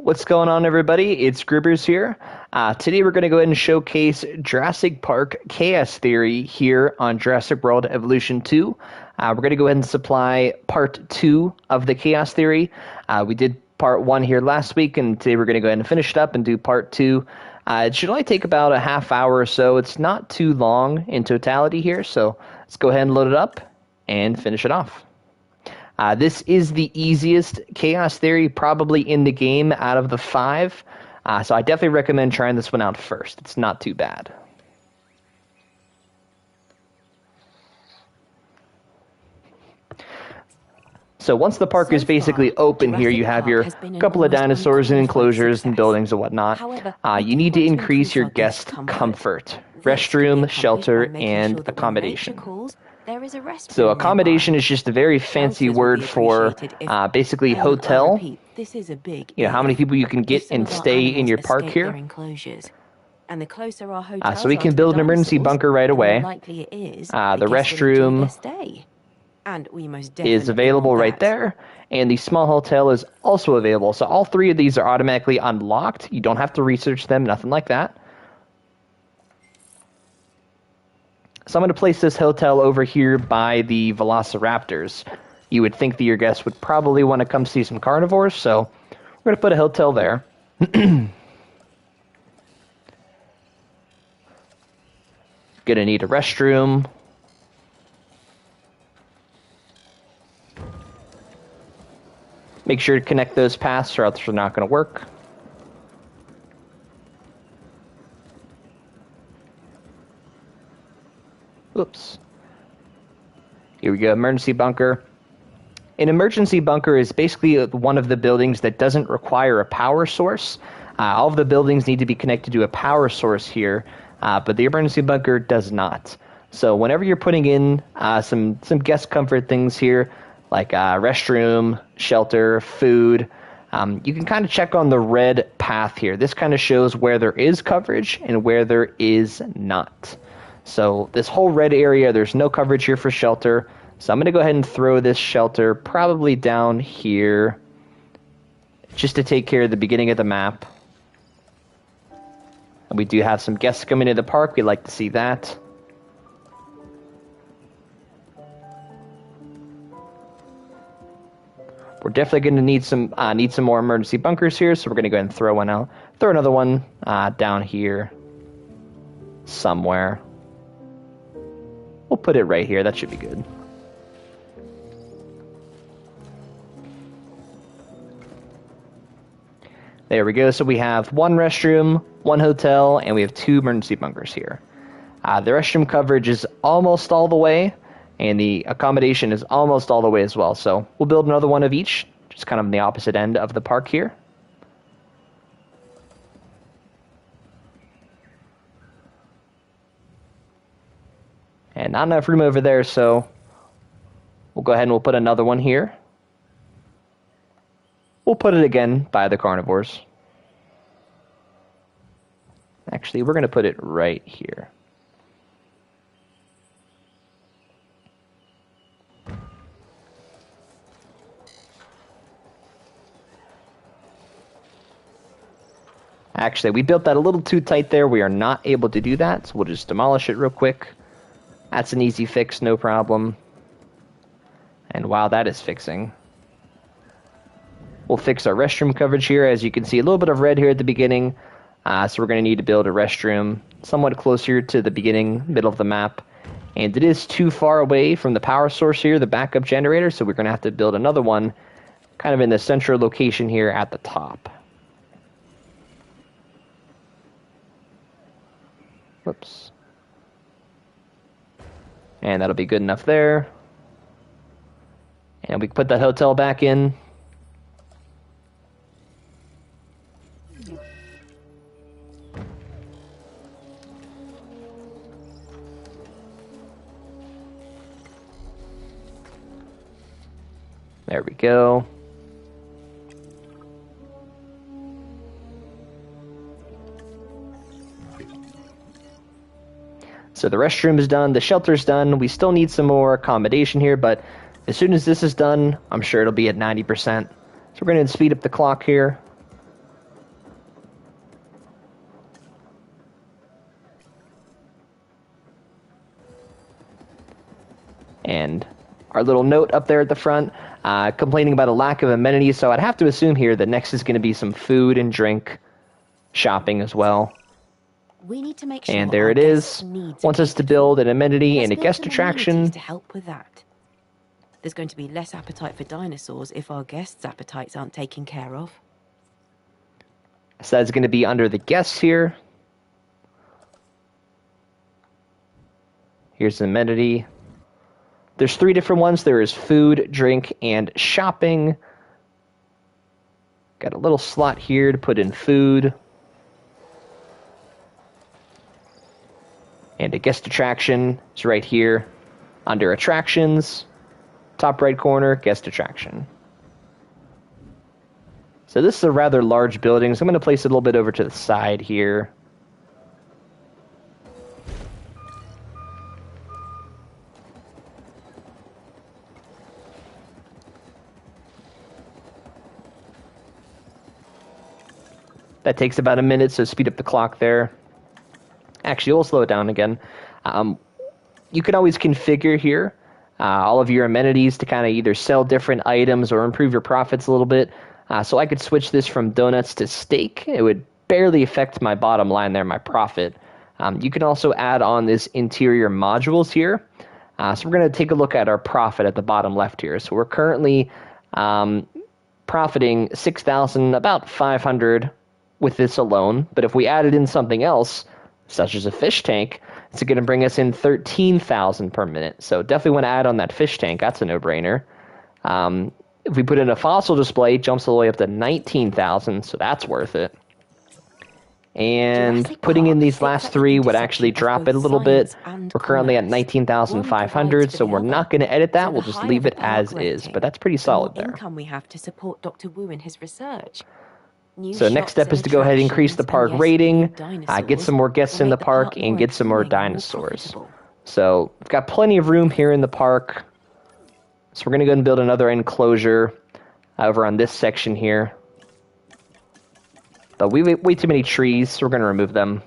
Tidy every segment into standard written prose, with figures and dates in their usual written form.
What's going on, everybody? It's Gribbers here. Today we're going to go ahead and showcase Jurassic Park Chaos Theory here on Jurassic World Evolution 2. We're going to go ahead and supply Part 2 of the Chaos Theory. We did Part 1 here last week, and today we're going to go ahead and finish it up and do Part 2. It should only take about a half hour or so. It's not too long in totality here, so let's go ahead and load it up and finish it off. This is the easiest Chaos Theory probably in the game out of the 5, so I definitely recommend trying this one out first. It's not too bad. So once the park is basically open here, you have your couple of dinosaurs and enclosures and buildings and whatnot. You need to increase your guest comfort, restroom, shelter, and accommodation. So accommodation is just a very fancy word for basically hotel. You know, how many people you can get and stay in your park here. So we can build an emergency bunker right away. The restroom is available right there. And the small hotel is also available. So all three of these are automatically unlocked. You don't have to research them, nothing like that. So I'm going to place this hotel over here by the velociraptors. You would think that your guests would probably want to come see some carnivores, so we're going to put a hotel there. Going to need a restroom. Make sure to connect those paths or else they're not going to work. Oops. Here we go, emergency bunker. An emergency bunker is basically one of the buildings that doesn't require a power source. All of the buildings need to be connected to a power source here, but the emergency bunker does not. So whenever you're putting in some guest comfort things here, like restroom, shelter, food, you can kind of check on the red path here. This kind of shows where there is coverage and where there is not. So this whole red area, there's no coverage here for shelter. So I'm going to go ahead and throw this shelter probably down here just to take care of the beginning of the map. And we do have some guests coming to the park. We'd like to see that. We're definitely going to need some more emergency bunkers here, so we're going to go ahead and throw one out. Throw another one down here somewhere. We'll put it right here. That should be good. There we go. So we have one restroom, one hotel, and we have 2 emergency bunkers here. The restroom coverage is almost all the way, and the accommodation is almost all the way as well. So we'll build another one of each, just kind of on the opposite end of the park here. And not enough room over there, so we'll go ahead and we'll put another one here. We'll put it again by the carnivores. Actually, we're going to put it right here. Actually, we built that a little too tight there. We are not able to do that, so we'll just demolish it real quick. That's an easy fix, no problem. And wow, that is fixing. We'll fix our restroom coverage here. As you can see, a little bit of red here at the beginning. So we're going to need to build a restroom somewhat closer to the beginning, middle of the map. And it is too far away from the power source here, the backup generator, so we're going to have to build another one kind of in the central location here at the top. Whoops. And that'll be good enough there. And we can put that hotel back in. There we go. So the restroom is done, the shelter's done. We still need some more accommodation here, but as soon as this is done, I'm sure it'll be at 90%. So we're going to speed up the clock here. And our little note up there at the front, complaining about a lack of amenities, so I'd have to assume here that next is going to be some food and drink, shopping as well. We need to make sure And there our it is. guests' needs Wants are us to catered build for. an amenity Let's and a build guest some attraction. amenities to help with that. There's going to be less appetite for dinosaurs if our guests' appetites aren't taken care of. So that's going to be under the guests here. Here's an amenity. There's 3 different ones. There is food, drink, and shopping. Got a little slot here to put in food. And a guest attraction is right here under attractions. Top right corner, guest attraction. So this is a rather large building, so I'm going to place it a little bit over to the side here. That takes about a minute, so speed up the clock there. Actually, we'll slow it down again. You can always configure here all of your amenities to kind of either sell different items or improve your profits a little bit. So I could switch this from donuts to steak. It would barely affect my bottom line there, my profit. You can also add on this interior modules here. So we're going to take a look at our profit at the bottom left here. So we're currently profiting 6,000, about 500 with this alone. But if we added in something else, such as a fish tank, it's going to bring us in 13,000 per minute. So definitely want to add on that fish tank. That's a no-brainer. If we put in a fossil display, it jumps all the way up to 19,000, so that's worth it. And Jurassic putting in Park these last sits at 3 the would actually intersection of drop it a both little bit. science and We're currently at commerce. 19,500, One so we're provides not for going to edit the that. other. We'll So just the leave higher it the park as is, rating, but that's pretty the more solid there. income we have to support Dr. Wu in his research. New So next shops step is and to go ahead and increase the attractions, park and yes, rating, new get dinosaurs some more guests will in the make park, park and get some more appealing and dinosaurs. profitable. So we've got plenty of room here in the park. So we're going to go ahead and build another enclosure over on this section here. But we way too many trees, so we're going to remove them.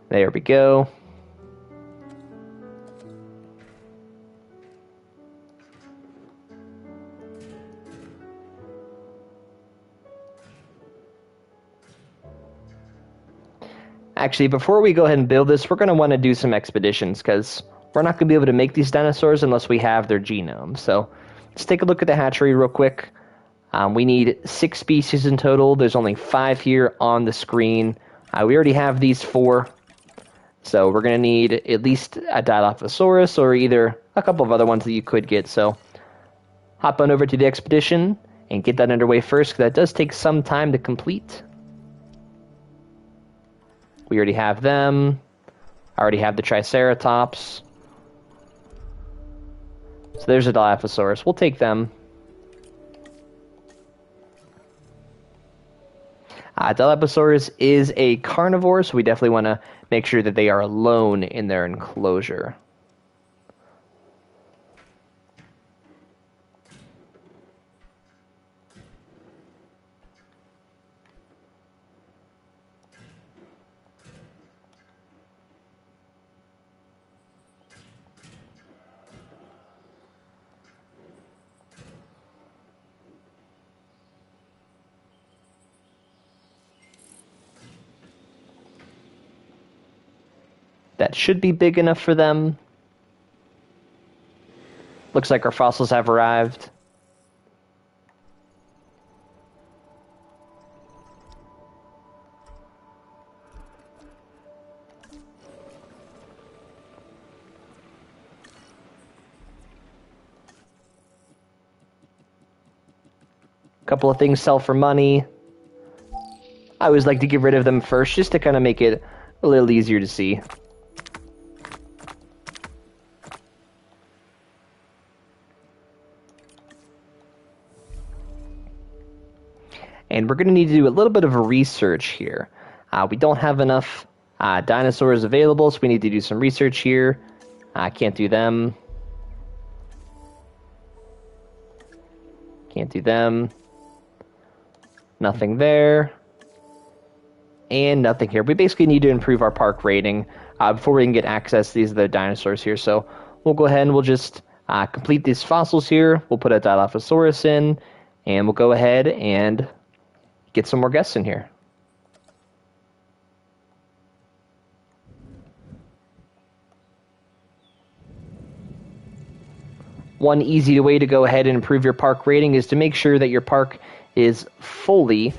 There we go. Actually, before we go ahead and build this, we're going to want to do some expeditions, because we're not going to be able to make these dinosaurs unless we have their genome. So let's take a look at the hatchery real quick. We need 6 species in total. There's only 5 here on the screen. We already have these 4. So we're going to need at least a Dilophosaurus or either a couple of other ones that you could get. So hop on over to the expedition and get that underway first, because that does take some time to complete. We already have them. I already have the Triceratops. So there's a Dilophosaurus. We'll take them. Dilophosaurus is a carnivore, so we definitely want to make sure that they are alone in their enclosure. That should be big enough for them. Looks like our fossils have arrived. A couple of things sell for money. I always like to get rid of them first, just to kind of make it a little easier to see. And we're going to need to do a little bit of a research here. We don't have enough dinosaurs available, so we need to do some research here. I can't do them. Can't do them. Nothing there. And nothing here. We basically need to improve our park rating before we can get access to these other dinosaurs here. So we'll go ahead and we'll just complete these fossils here. We'll put a Dilophosaurus in, and we'll go ahead and get some more guests in here. One easy way to go ahead and improve your park rating is to make sure that your park is fully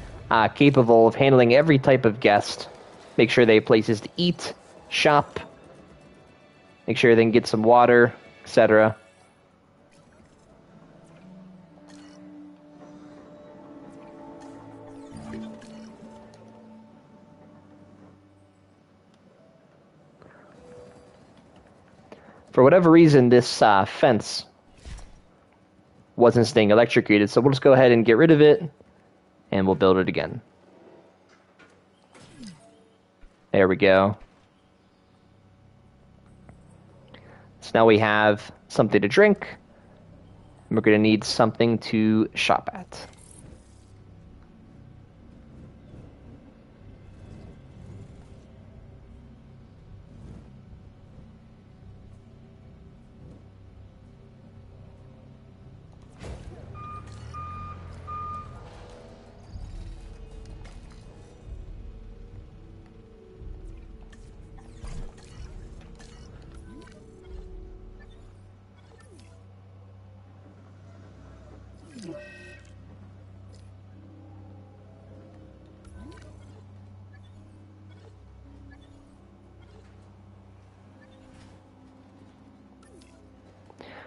capable of handling every type of guest. Make sure they have places to eat, shop, make sure they can get some water, etc. For whatever reason, this fence wasn't staying electrocuted, so we'll just go ahead and get rid of it, and we'll build it again. There we go. So now we have something to drink, and we're going to need something to shop at.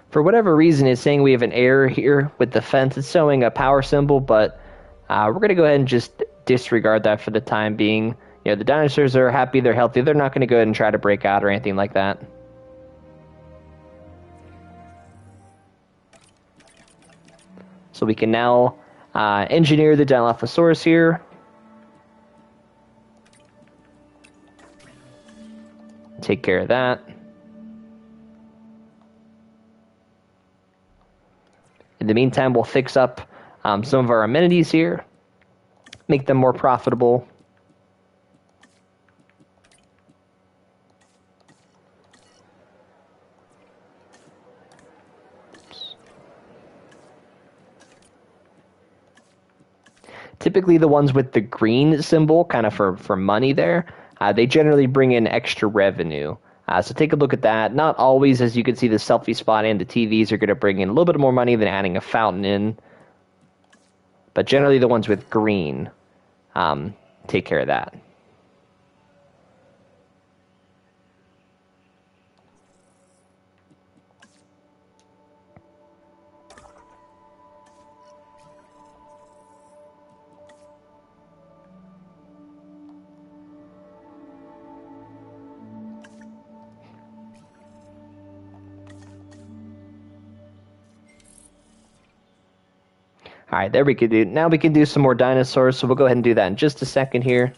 For whatever reason, it's saying we have an error here with the fence. It's showing a power symbol, but we're going to go ahead and just disregard that for the time being. You know, the dinosaurs are happy, they're healthy. They're not going to go ahead and try to break out or anything like that. So we can now engineer the Dilophosaurus here. Take care of that. In the meantime, we'll fix up some of our amenities here, make them more profitable. Typically, the ones with the green symbol, kind of for money there, they generally bring in extra revenue. So take a look at that. Not always, as you can see, the selfie spot and the TVs are going to bring in a little bit more money than adding a fountain in. But generally, the ones with green take care of that. All right, there we can do. Now we can do some more dinosaurs, so we'll go ahead and do that in just a second here.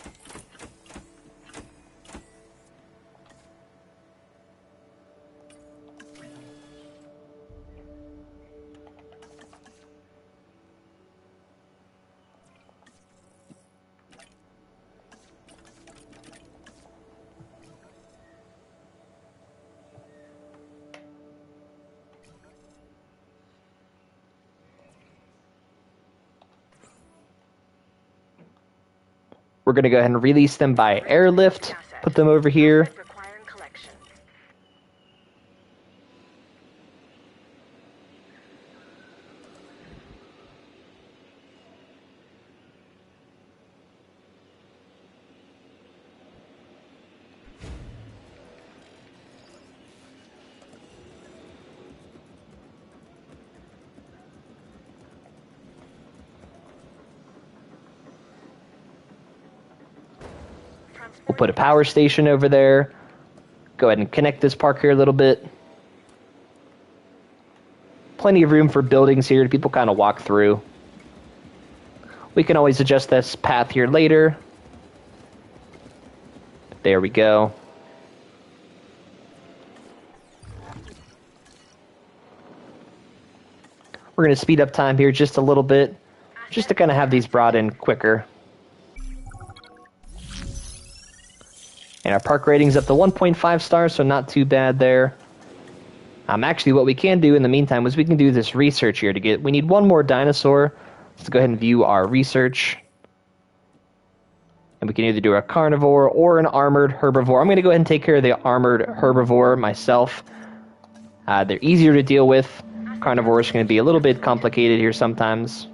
We're going to go ahead and release them by airlift, put them over here. We'll put a power station over there. Go ahead and connect this park here a little bit. Plenty of room for buildings here to people kind of walk through. We can always adjust this path here later. There we go. We're going to speed up time here just a little bit, just to kind of have these brought in quicker. And our park rating's up to 1.5 stars, so not too bad there. Actually, what we can do in the meantime is we can do this research here to get... We need one more dinosaur. Let's go ahead and view our research. And we can either do a carnivore or an armored herbivore. I'm going to go ahead and take care of the armored herbivore myself. They're easier to deal with. Carnivore is going to be a little bit complicated here sometimes.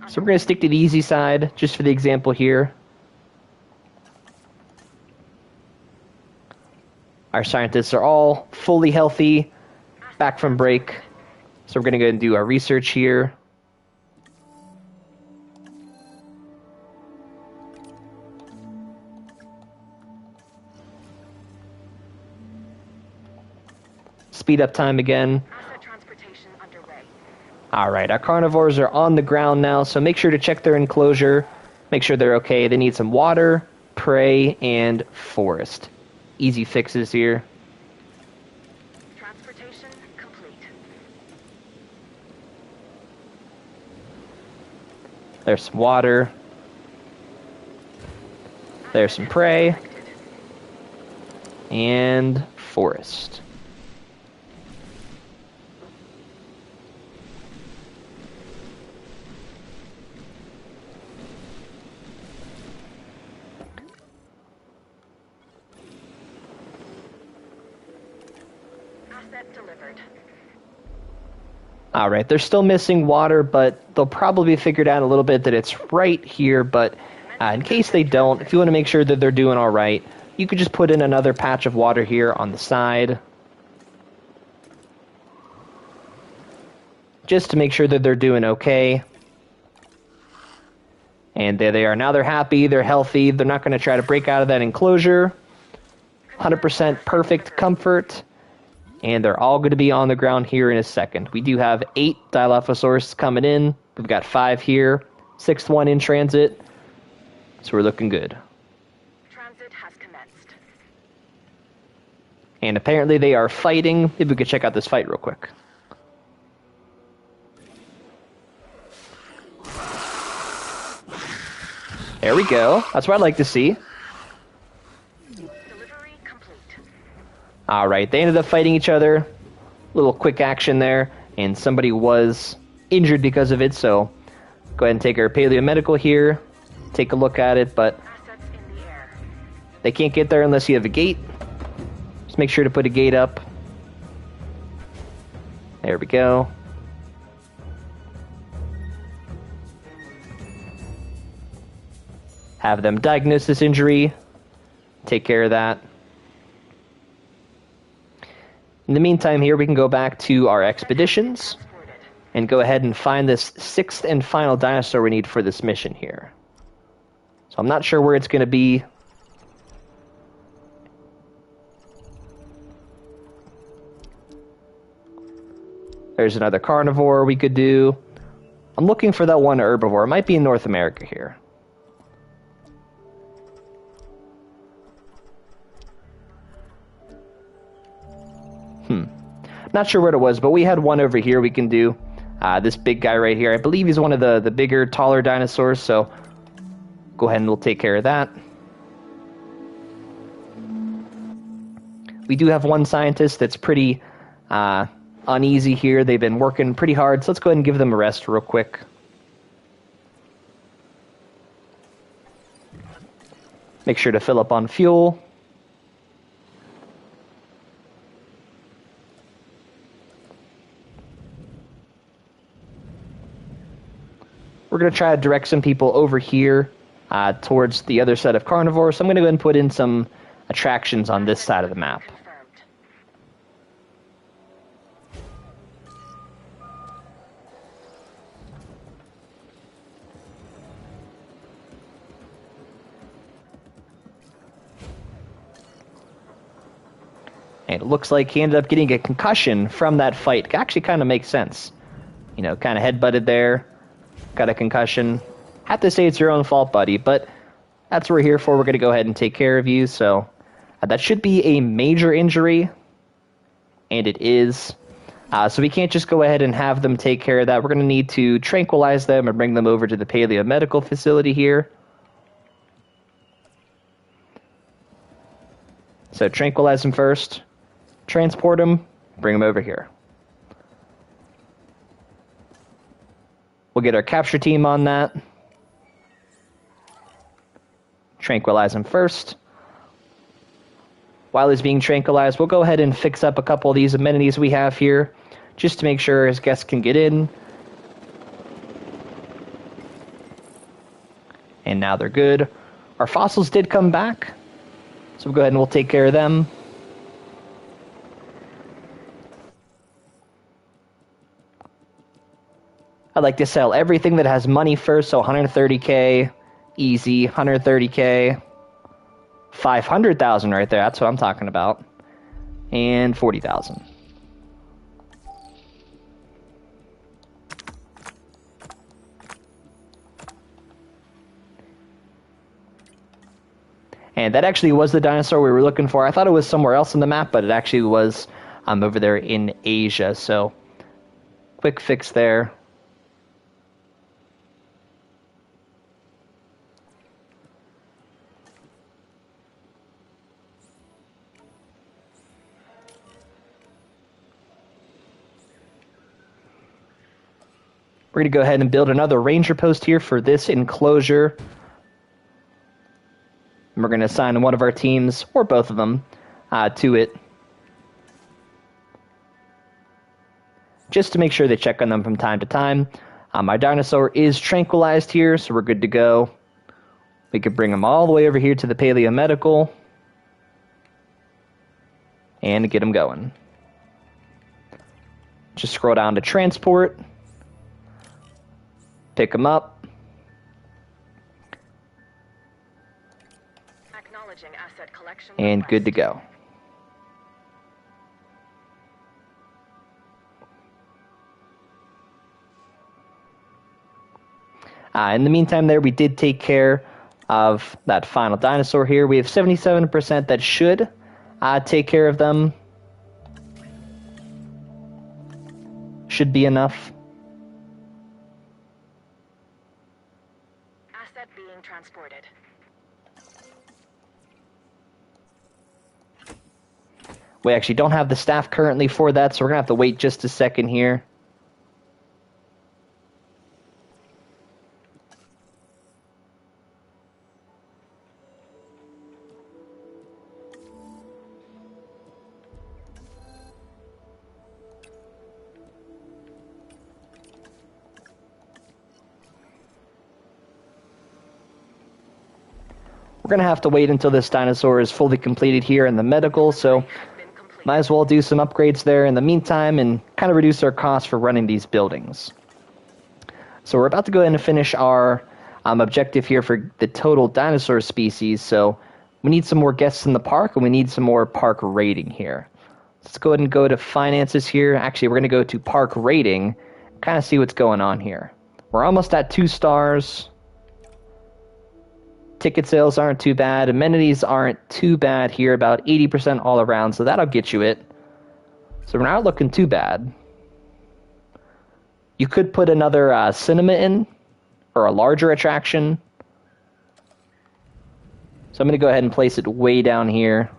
So we're going to stick to the easy side, just for the example here. Our scientists are all fully healthy, back from break. So we're going to go ahead and do our research here. Speed up time again. Alright, our carnivores are on the ground now, so make sure to check their enclosure. Make sure they're okay. They need some water, prey, and forest. Easy fixes here. Transportation complete. There's some water. There's some prey. And forest. Alright, they're still missing water, but they'll probably figure out a little bit that it's right here, but in case they don't, if you want to make sure that they're doing alright, you could just put in another patch of water here on the side. Just to make sure that they're doing okay. And there they are. Now they're happy, they're healthy, they're not going to try to break out of that enclosure. 100% perfect comfort. And they're all going to be on the ground here in a second. We do have 8 Dilophosaurus coming in. We've got 5 here. 6th one in transit. So we're looking good. Transit has commenced. And apparently they are fighting. Maybe we could check out this fight real quick. There we go. That's what I'd like to see. Alright, they ended up fighting each other. Little quick action there. And somebody was injured because of it, so go ahead and take our paleomedical here. Take a look at it, but they can't get there unless you have a gate. Just make sure to put a gate up. There we go. Have them diagnose this injury. Take care of that. In the meantime here, we can go back to our expeditions and go ahead and find this 6th and final dinosaur we need for this mission here. So I'm not sure where it's going to be. There's another carnivore we could do. I'm looking for that one herbivore. It might be in North America here. Not sure what it was, but we had one over here we can do. This big guy right here. I believe he's one of the bigger, taller dinosaurs, so go ahead and we'll take care of that. We do have one scientist that's pretty uneasy here. They've been working pretty hard, so let's go ahead and give them a rest real quick. Make sure to fill up on fuel. We're going to try to direct some people over here towards the other set of carnivores. So I'm going to go ahead and put in some attractions on this side of the map. And it looks like he ended up getting a concussion from that fight. It actually kind of makes sense. You know, kind of headbutted there. Got a concussion. Have to say it's your own fault, buddy, but that's what we're here for. We're going to go ahead and take care of you, so that should be a major injury, and it is. So we can't just go ahead and have them take care of that. We're going to need to tranquilize them and bring them over to the paleomedical facility here. So tranquilize them first, transport them, bring them over here. We'll get our capture team on that. Tranquilize him first. While he's being tranquilized, we'll go ahead and fix up a couple of these amenities we have here, just to make sure his guests can get in. And now they're good. Our fossils did come back, so we'll go ahead and we'll take care of them. I'd like to sell everything that has money first, so 130k, easy, 130k, 500,000 right there, that's what I'm talking about, and 40,000. And that actually was the dinosaur we were looking for. I thought it was somewhere else on the map, but it actually was over there in Asia, so quick fix there. We're going to go ahead and build another ranger post here for this enclosure. And we're going to assign one of our teams, or both of them, to it. Just to make sure they check on them from time to time. My dinosaur is tranquilized here, so we're good to go. We could bring them all the way over here to the paleomedical. And get them going. Just scroll down to transport. Pick them up. Acknowledging asset collection And request. good to go. In the meantime there, we did take care of that final dinosaur here. We have 77% that should take care of them. Should be enough. Asset being transported. We actually don't have the staff currently for that, so we're going to have to wait just a second here. We're going to have to wait until this dinosaur is fully completed here in the medical, so might as well do some upgrades there in the meantime and kind of reduce our costs for running these buildings. So we're about to go ahead and finish our objective here for the total dinosaur species, so we need some more guests in the park and we need some more park rating here. Let's go ahead and go to finances here. Actually, we're going to go to park rating, kind of see what's going on here. We're almost at 2 stars. Ticket sales aren't too bad. Amenities aren't too bad here, about 80% all around, so that'll get you it. So we're not looking too bad. You could put another cinema in, or a larger attraction. So I'm going to go ahead and place it way down here.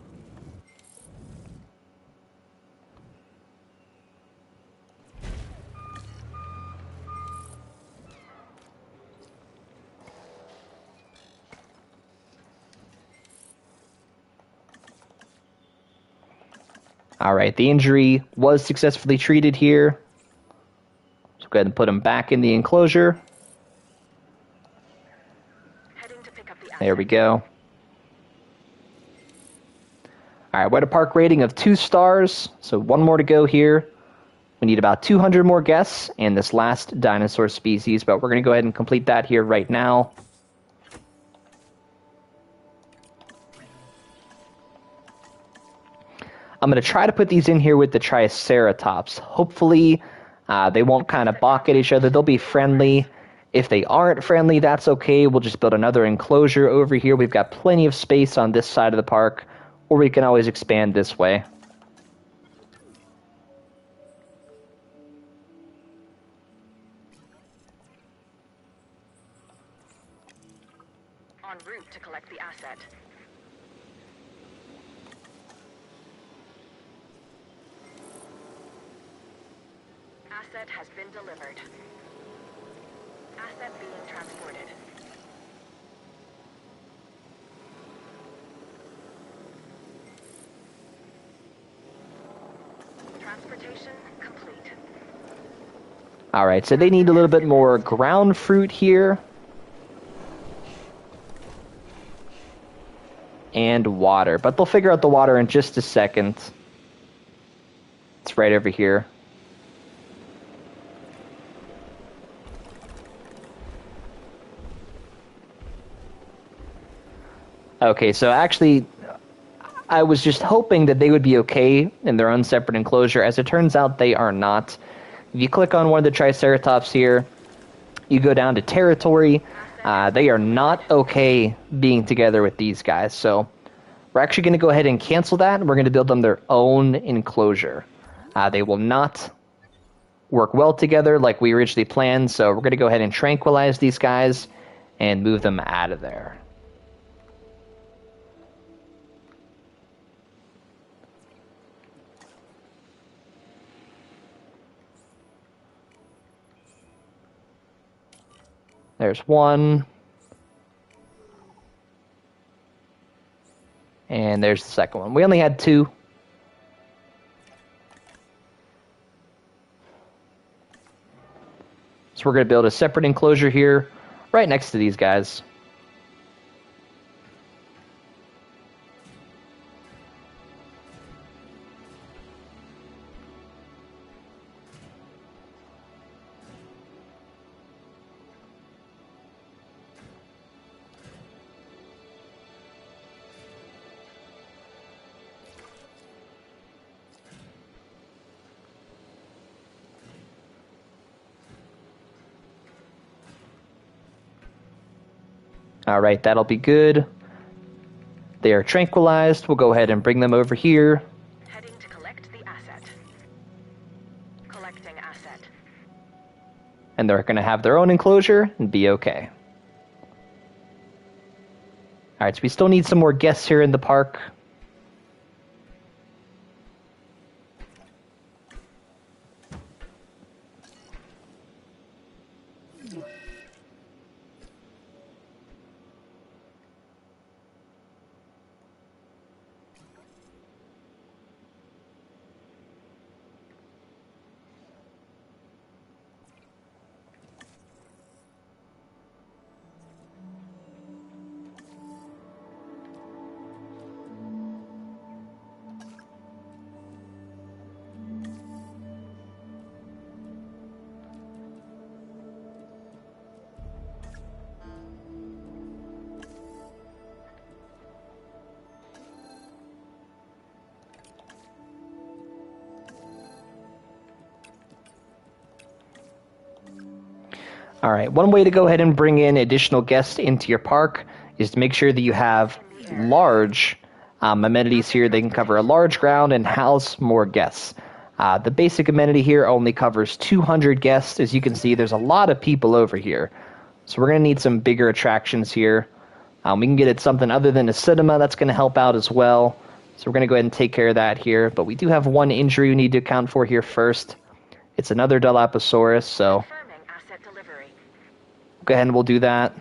Alright, the injury was successfully treated here. So go ahead and put him back in the enclosure. Heading to pick up the asset. There we go. Alright, we're at a park rating of 2 stars, so 1 more to go here. We need about 200 more guests and this last dinosaur species, but we're going to go ahead and complete that here right now. I'm going to try to put these in here with the Triceratops. Hopefully, they won't kind of balk at each other. They'll be friendly. If they aren't friendly, that's okay. We'll just build another enclosure over here. We've got plenty of space on this side of the park, or we can always expand this way. En route to collect the asset. Asset has been delivered. Asset being transported. Transportation complete. All right, so they need a little bit more ground fruit here. And water, but they'll figure out the water in just a second. It's right over here. Okay, so actually, I was just hoping that they would be okay in their own separate enclosure. As it turns out, they are not. If you click on one of the Triceratops here, you go down to territory. They are not okay being together with these guys. So we're actually going to go ahead and cancel that. And we're going to build them their own enclosure. They will not work well together like we originally planned. So we're going to go ahead and tranquilize these guys and move them out of there. There's one. And there's the second one. We only had two. So we're going to build a separate enclosure here, right next to these guys. All right, that'll be good. They are tranquilized. We'll go ahead and bring them over here. Heading to collect the asset. Collecting asset. And they're going to have their own enclosure and be okay. All right, so we still need some more guests here in the park. All right, one way to go ahead and bring in additional guests into your park is to make sure that you have large amenities here. They can cover a large ground and house more guests. The basic amenity here only covers 200 guests. As you can see, there's a lot of people over here. So we're going to need some bigger attractions here. We can get it something other than a cinema. That's going to help out as well. So we're going to go ahead and take care of that here. But we do have one injury we need to account for here first. It's another Dilophosaurus, so Confirming asset delivery. go ahead and we'll do that.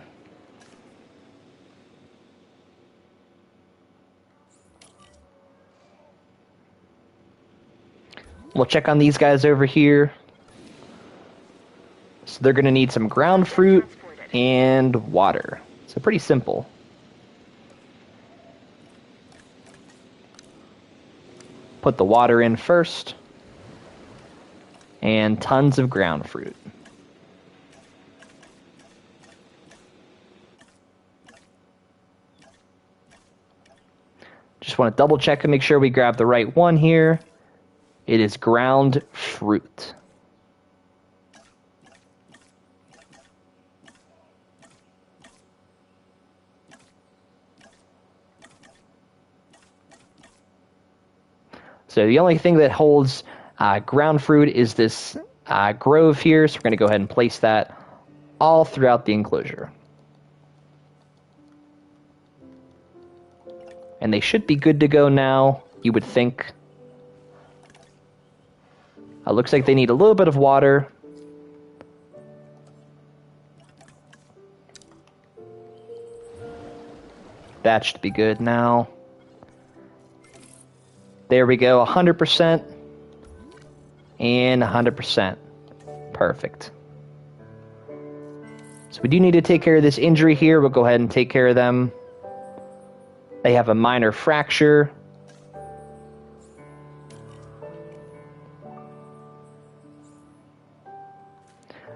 We'll check on these guys over here. So they're going to need some ground fruit and water. So pretty simple. Put the water in first. And tons of ground fruit. Just want to double check and make sure we grab the right one here. It is ground fruit. So the only thing that holds ground fruit is this grove here, so we're going to go ahead and place that all throughout the enclosure. And they should be good to go now, you would think. Looks like they need a little bit of water. That should be good now. There we go, 100%. And 100%. Perfect. So we do need to take care of this injury here. We'll go ahead and take care of them. They have a minor fracture.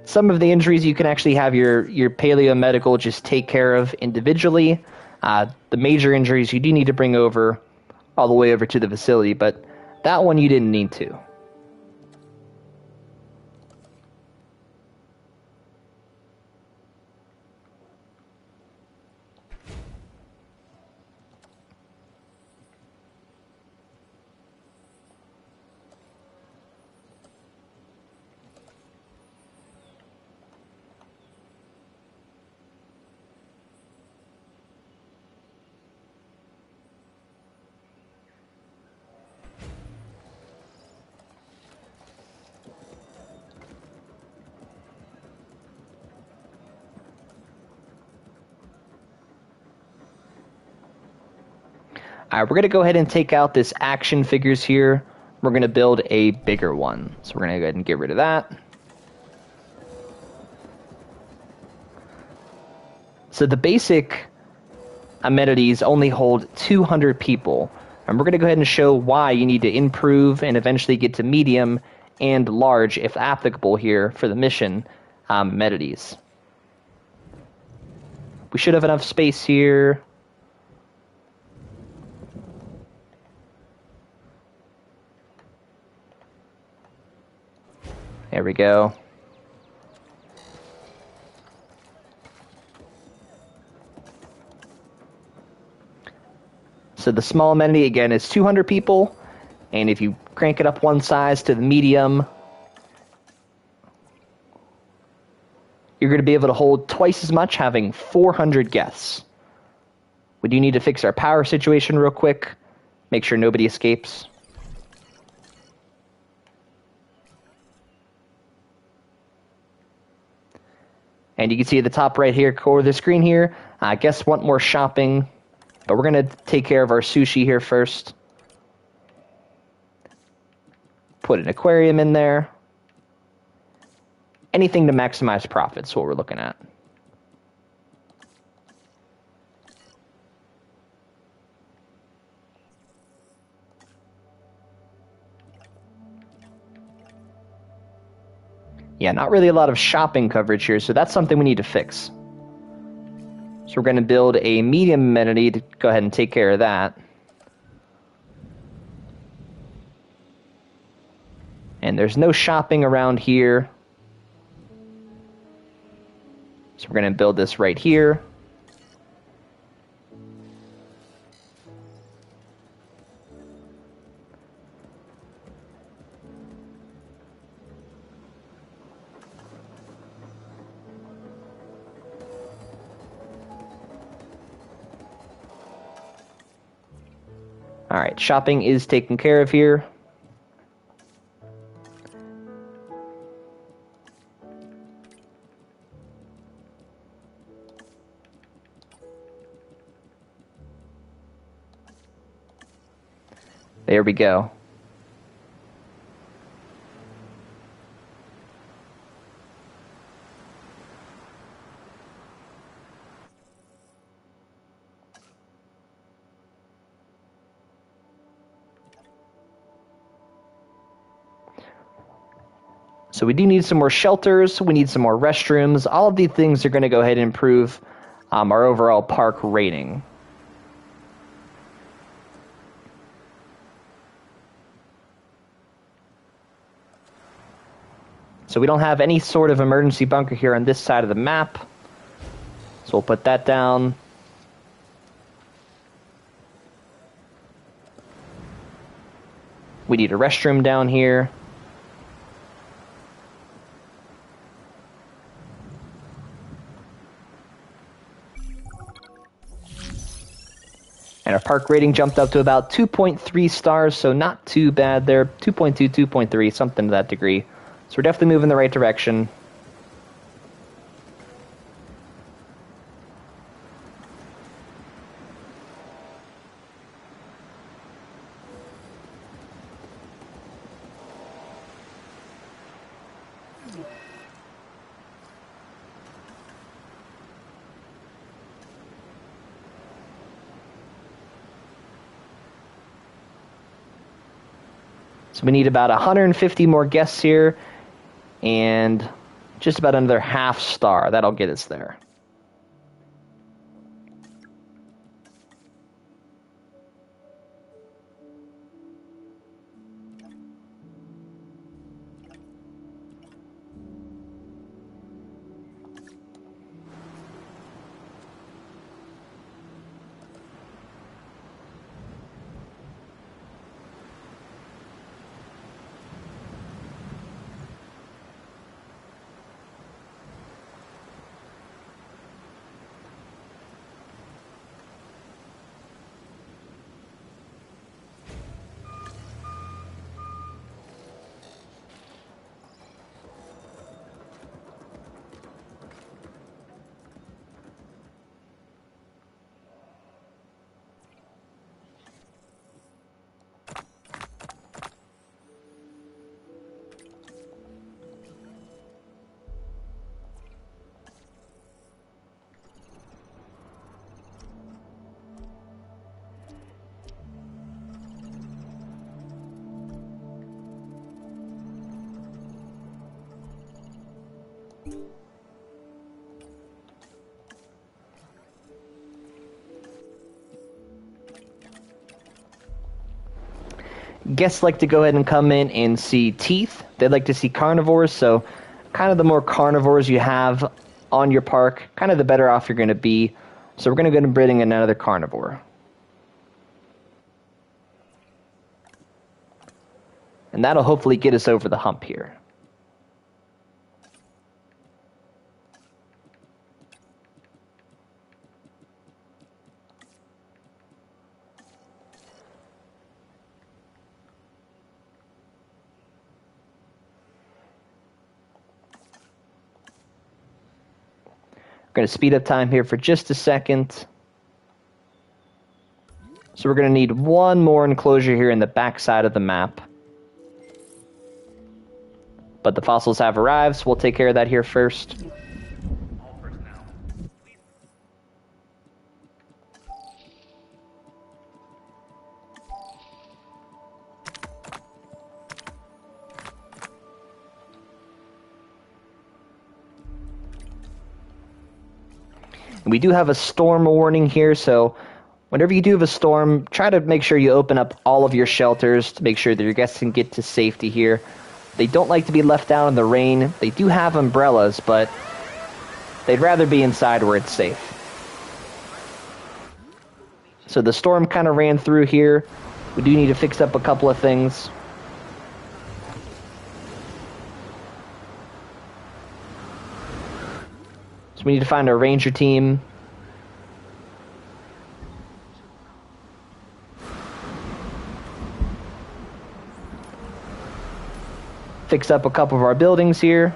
Some of the injuries you can actually have your paleomedical just take care of individually. The major injuries you do need to bring over all the way over to the facility, but that one you didn't need to. Alright, we're going to go ahead and take out this action figures here. We're going to build a bigger one. So we're going to go ahead and get rid of that. So the basic amenities only hold 200 people. And we're going to go ahead and show why you need to improve and eventually get to medium and large, if applicable here, for the mission amenities. We should have enough space here. There we go. So the small amenity, again, is 200 people. And if you crank it up one size to the medium, you're going to be able to hold twice as much, having 400 guests. We do need to fix our power situation real quick. Make sure nobody escapes. And you can see at the top right here, corner of the screen here, guests want more shopping. But we're going to take care of our sushi here first. Put an aquarium in there. Anything to maximize profits is what we're looking at. Yeah, not really a lot of shopping coverage here, so that's something we need to fix. So we're going to build a medium amenity to go ahead and take care of that. And there's no shopping around here. So we're going to build this right here. Alright, shopping is taken care of here. There we go. So we do need some more shelters, we need some more restrooms. All of these things are going to go ahead and improve our overall park rating. So we don't have any sort of emergency bunker here on this side of the map. So we'll put that down. We need a restroom down here. And our park rating jumped up to about 2.3 stars, so not too bad there. 2.2, 2.3, something to that degree. So we're definitely moving in the right direction. So we need about 150 more guests here, and just about another half star. That'll get us there. Guests like to go ahead and come in and see teeth. They'd like to see carnivores, so kind of the more carnivores you have on your park, kind of the better off you're going to be. So we're going to go ahead and bring in another carnivore. And that'll hopefully get us over the hump here. We're going to speed up time here for just a second. So we're going to need one more enclosure here in the back side of the map. But the fossils have arrived, so we'll take care of that here first. We do have a storm warning here, so whenever you do have a storm, try to make sure you open up all of your shelters to make sure that your guests can get to safety here. They don't like to be left out in the rain. They do have umbrellas, but they'd rather be inside where it's safe. So the storm kind of ran through here. We do need to fix up a couple of things. We need to find our ranger team. Fix up a couple of our buildings here.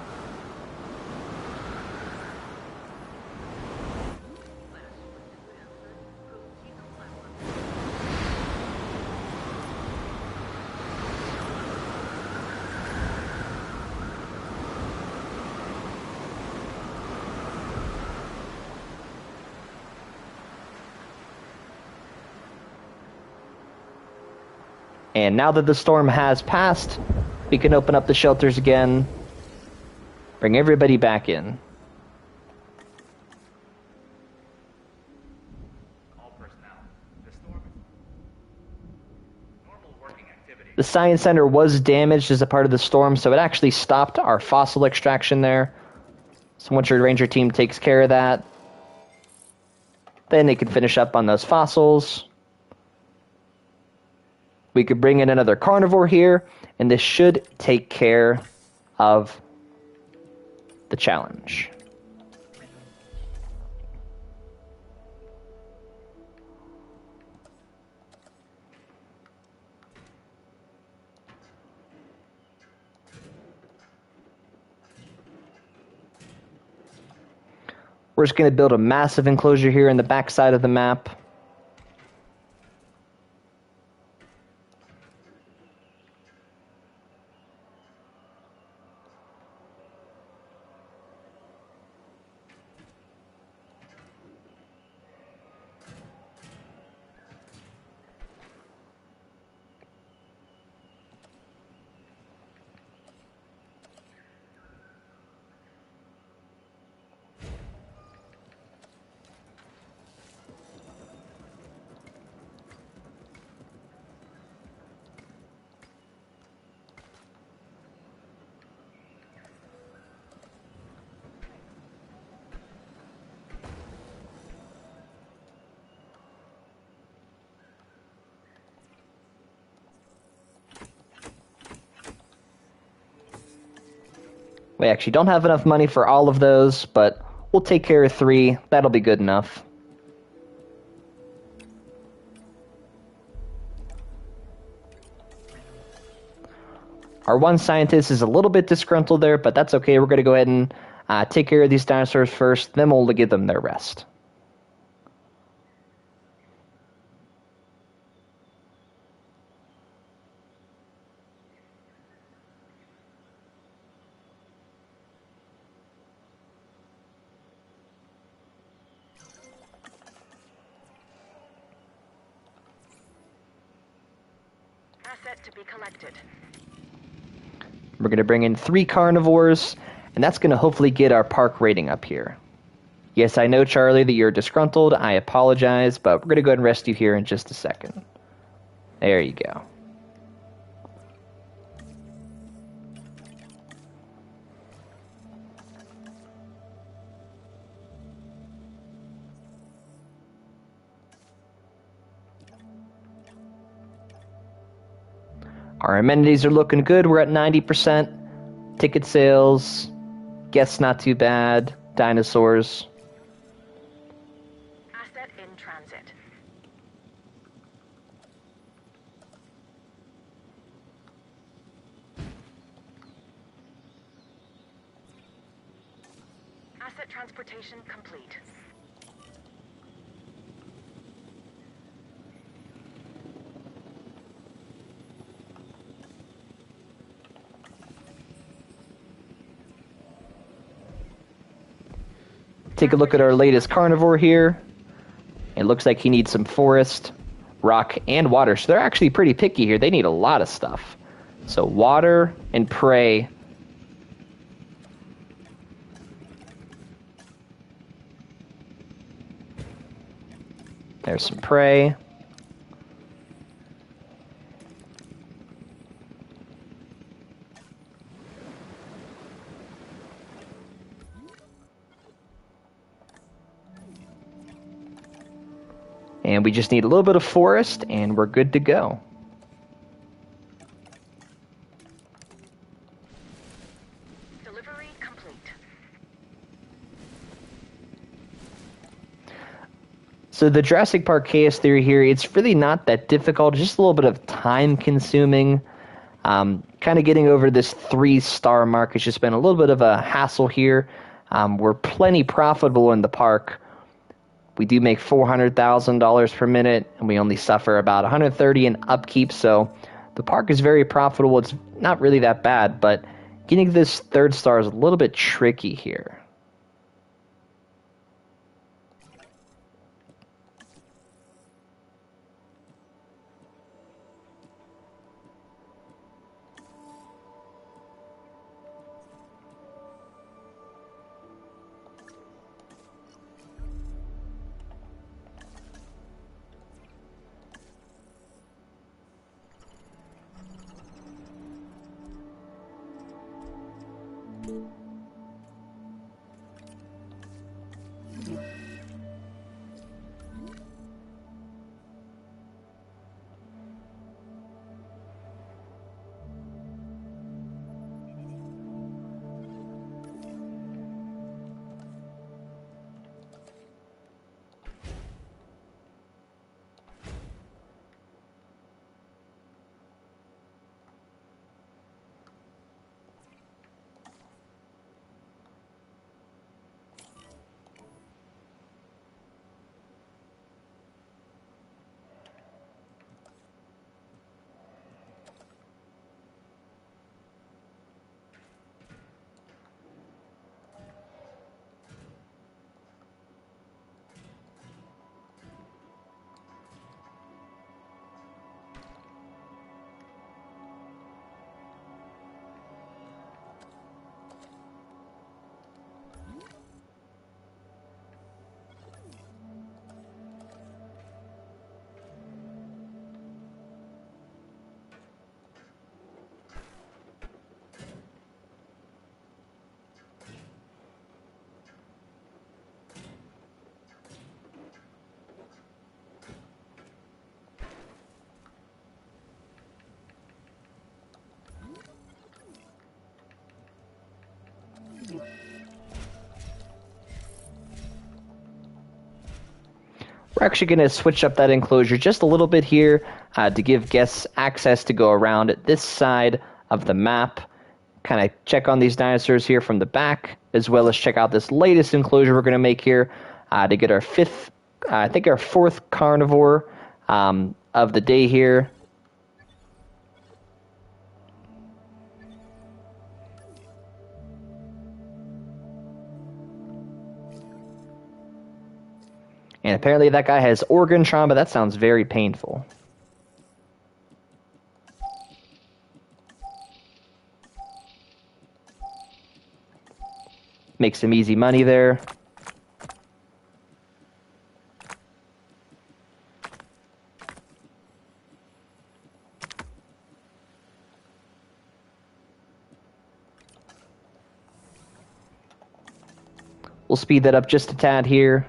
And now that the storm has passed, we can open up the shelters again, bring everybody back in. All personnel. The storm is normal working activity. The Science Center was damaged as a part of the storm, so it actually stopped our fossil extraction there. So once your ranger team takes care of that, then they can finish up on those fossils. We could bring in another carnivore here, and this should take care of the challenge. We're just going to build a massive enclosure here in the back side of the map. We actually don't have enough money for all of those, but we'll take care of 3. That'll be good enough. Our one scientist is a little bit disgruntled there, but that's okay. We're going to go ahead and take care of these dinosaurs first, then we'll give them their rest. Asset to be collected. We're going to bring in 3 carnivores, and that's going to hopefully get our park rating up here. Yes, I know, Charlie, that you're disgruntled. I apologize, but we're going to go ahead and rest you here in just a second. There you go. Our amenities are looking good. We're at 90%. Ticket sales. Guests not too bad. Dinosaurs. Asset in transit. Asset transportation complete. Take a look at our latest carnivore here. It looks like he needs some forest, rock, and water. So they're actually pretty picky here. They need a lot of stuff. So water and prey. There's some prey. And we just need a little bit of forest, and we're good to go. Delivery complete. So the Jurassic Park chaos theory here, it's really not that difficult, just a little bit of time consuming. Kind of getting over this 3-star mark has just been a little bit of a hassle here. We're plenty profitable in the park. We do make $400,000 per minute, and we only suffer about $130 in upkeep, so the park is very profitable. It's not really that bad, but getting this 3rd star is a little bit tricky here. We're actually going to switch up that enclosure just a little bit here to give guests access to go around this side of the map. Kind of check on these dinosaurs here from the back, as well as check out this latest enclosure we're going to make here to get our our fourth carnivore of the day here. And apparently that guy has organ trauma. That sounds very painful. Make some easy money there. We'll speed that up just a tad here.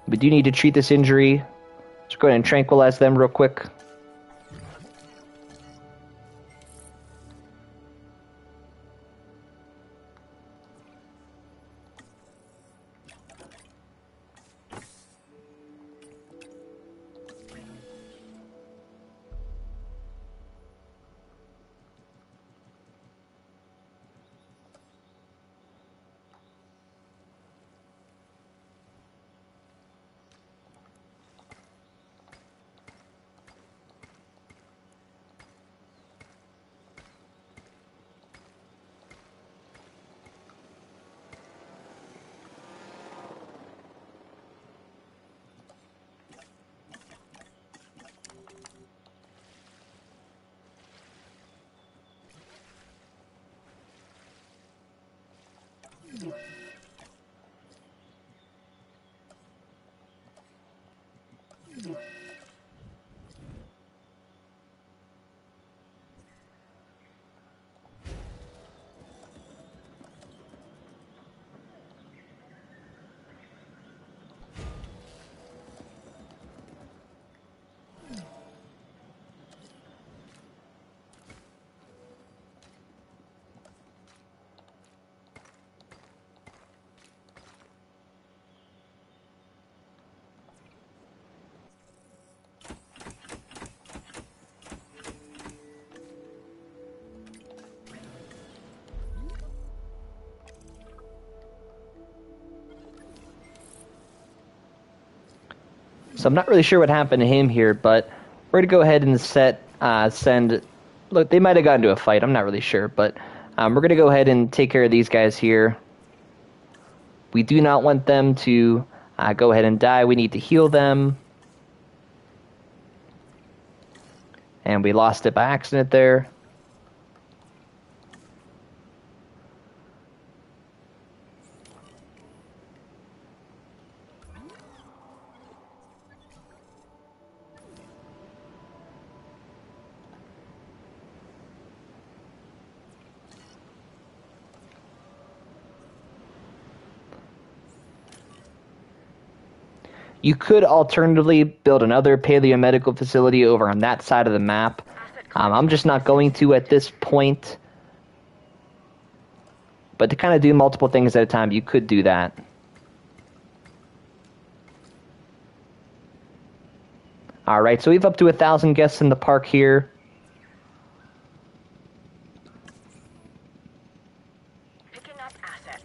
We do need to treat this injury. Let's go ahead and tranquilize them real quick. So I'm not really sure what happened to him here, but we're going to go ahead and send... Look, they might have gotten into a fight. I'm not really sure, but we're going to go ahead and take care of these guys here. We do not want them to go ahead and die. We need to heal them. And we lost it by accident there. You could alternatively build another paleomedical facility over on that side of the map. I'm just not going to at this point. But to kind of do multiple things at a time, you could do that. Alright, so we have up to 1,000 guests in the park here. Picking up asset.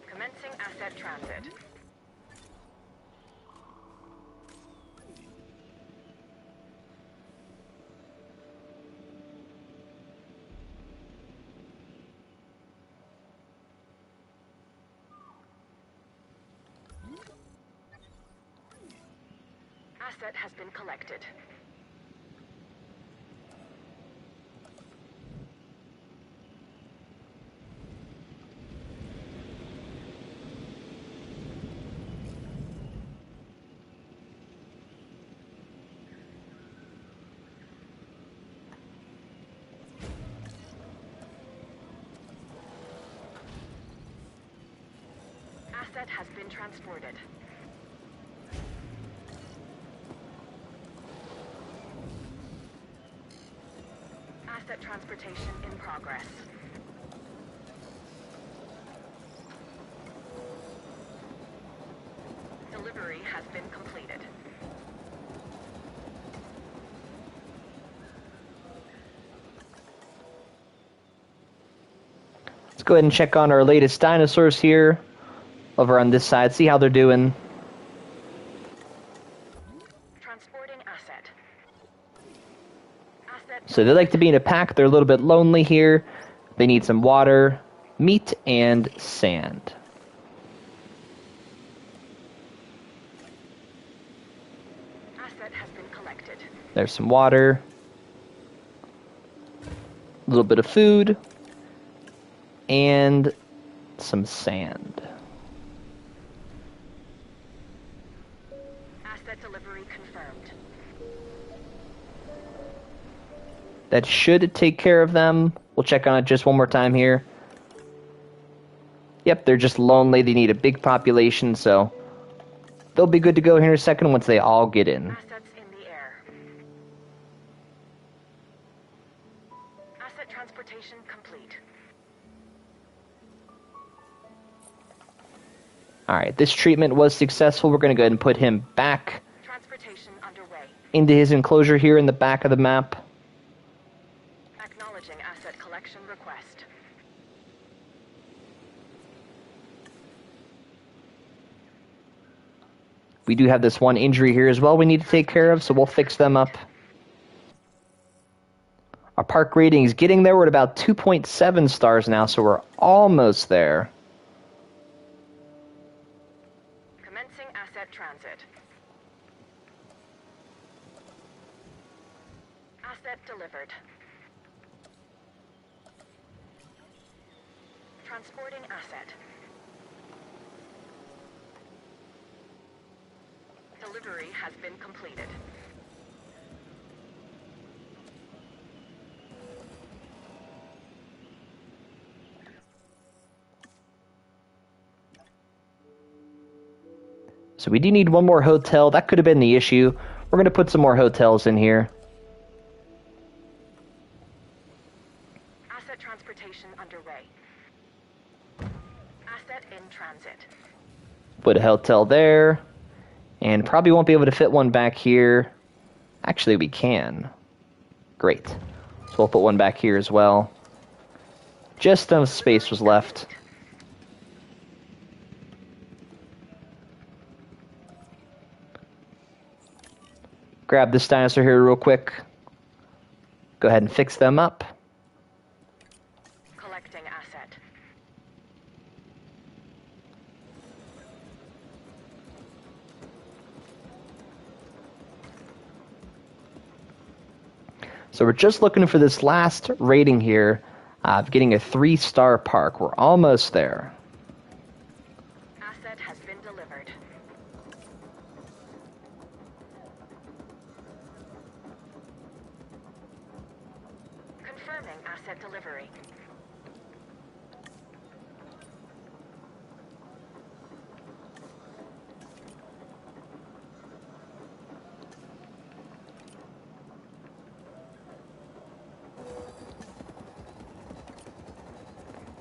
Commencing asset transit. Asset has been collected. Asset has been transported. Asset transportation in progress. Delivery has been completed. Let's go ahead and check on our latest dinosaurs here. Over on this side, see how they're doing. Transporting asset. Asset So they like to be in a pack. They're a little bit lonely here. They need some water, meat, and sand. asset has been collected. There's some water, a little bit of food, and some sand. Asset delivery confirmed. That should take care of them. We'll check on it just one more time here. Yep, they're just lonely. They need a big population, so they'll be good to go here in a second once they all get in. Assets in the air. Asset transportation complete. Alright, this treatment was successful. We're going to go ahead and put him back Transportation underway. into his enclosure here in the back of the map. Acknowledging asset collection request. We do have this one injury here as well we need to take care of, so we'll fix them up. Our park rating is getting there. We're at about 2.7 stars now, so we're almost there. Commencing asset transit. Asset delivered. Transporting asset. Delivery has been completed. So we do need one more hotel. That could have been the issue. We're going to put some more hotels in here. Asset transportation underway. Asset in transit. Put a hotel there. And probably won't be able to fit one back here. Actually, we can. Great. So we'll put one back here as well. Just enough space was left. Grab this dinosaur here real quick. Go ahead and fix them up. Collecting asset. So we're just looking for this last rating here of getting a 3-star park. We're almost there. Asset has been delivered. Confirming asset delivery.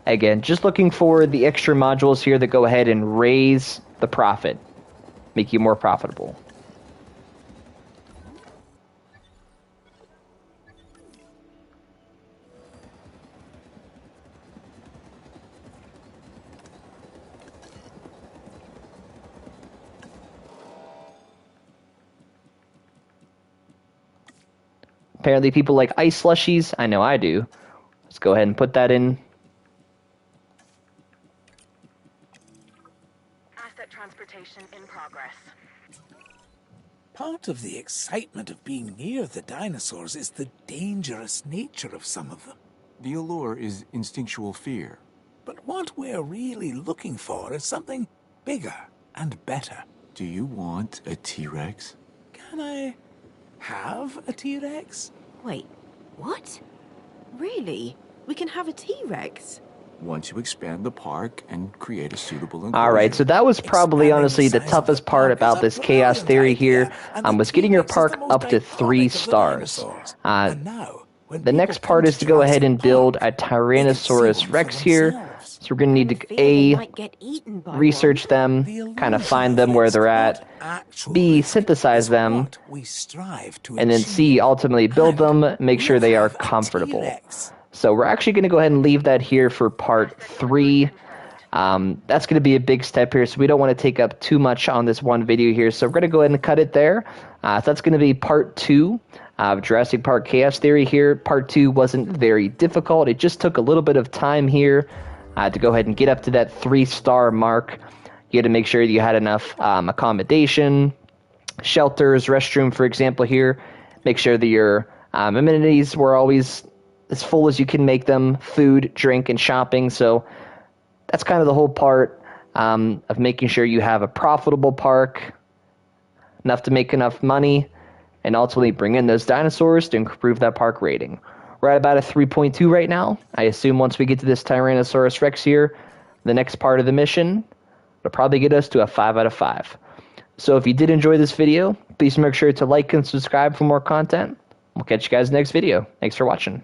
Again, just looking for the extra modules here that go ahead and raise the profit, make you more profitable. Apparently people like ice slushies. I know I do. Let's go ahead and put that in. Asset transportation in progress. Part of the excitement of being near the dinosaurs is the dangerous nature of some of them. The allure is instinctual fear. But what we're really looking for is something bigger and better. Do you want a T-Rex? Can I have a T-Rex? Wait, what? Really? We can have a T-Rex? once you expand the park and create a suitable All right, so that was probably Expanding honestly the size of toughest part park is about a this chaos brilliant theory idea, here, and the was getting your T-Rex is park the most up to 3 iconic of the stars. dinosaurs. And now, when The people next come part is to go ahead Jurassic and build Park, a they can see Tyrannosaurus one Rex for here. themselves. So we're going to need I to fear they A, might get eaten by research them, The kind of illusion find of them where risk, they're not at, actual B, risk, synthesize is them, what we strive to and then C, achieve. ultimately build And them, make sure we'll they are have a comfortable. T-Rex. So we're actually going to go ahead and leave that here for part 3. That's going to be a big step here, so we don't want to take up too much on this one video here. So we're going to go ahead and cut it there. So that's going to be part 2 of Jurassic Park Chaos Theory here. Part 2 wasn't very difficult. It just took a little bit of time here to go ahead and get up to that 3-star mark. You had to make sure that you had enough accommodation, shelters, restroom, for example, here. Make sure that your amenities were always as full as you can make them, food, drink, and shopping. So that's kind of the whole part of making sure you have a profitable park, enough to make enough money, and ultimately bring in those dinosaurs to improve that park rating. We're at about a 3.2 right now. I assume once we get to this Tyrannosaurus Rex here, the next part of the mission, it'll probably get us to a 5 out of 5. So if you did enjoy this video, please make sure to like and subscribe for more content. We'll catch you guys next video. Thanks for watching.